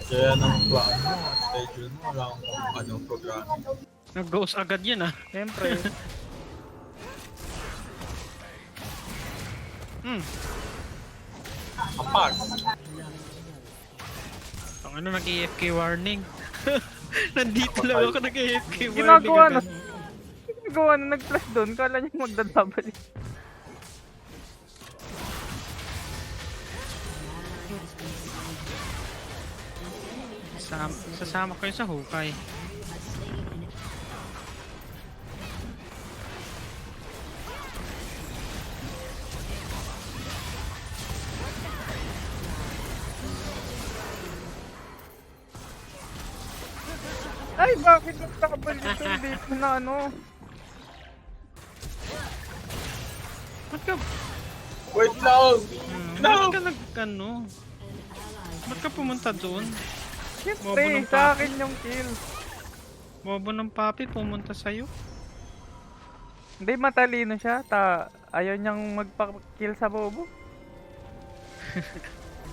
Kaya ng plan mo, schedule mo, wala akong programming. Nag-ghost agad yan ah. Siyempre. Apart. Ang ano, nag-AFK warning. Nandito lang ako nag-AFK warning. Ginagawa na. agad. Ginagawa na nag-flash doon. Kala niya magdadouble. Sasama kayo sa hukay. Ay, bakit nagtakabal dito? Hindi ko na ano. Ba't ka, Wait lang! No! ba't ka nag-ano? Ba't ka pumunta doon? Bobo Siyempre, ng sa papi. akin yung kill. Bobo ng papi pumunta sa'yo. Hindi, matalino siya. Ayaw niyang magpa-kill sa bobo.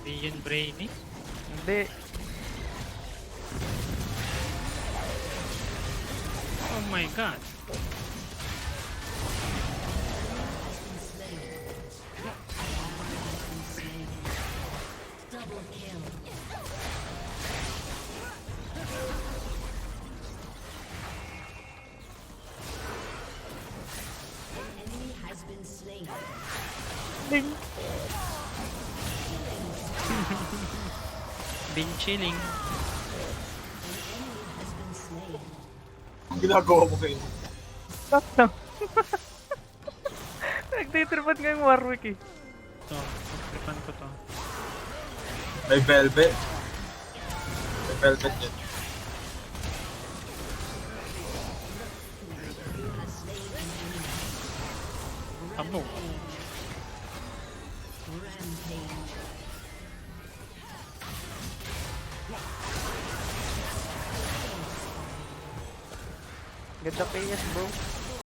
Hindi yun brainy. Hindi. Oh my god. Ding. Been chilling. Ang ginagawa mo kayo. Stop lang. Nagtitripan nga yung Warwick eh. Ito, pagtripan ko to. May velvet. May velvet yan. Abo. Ganda PS bro.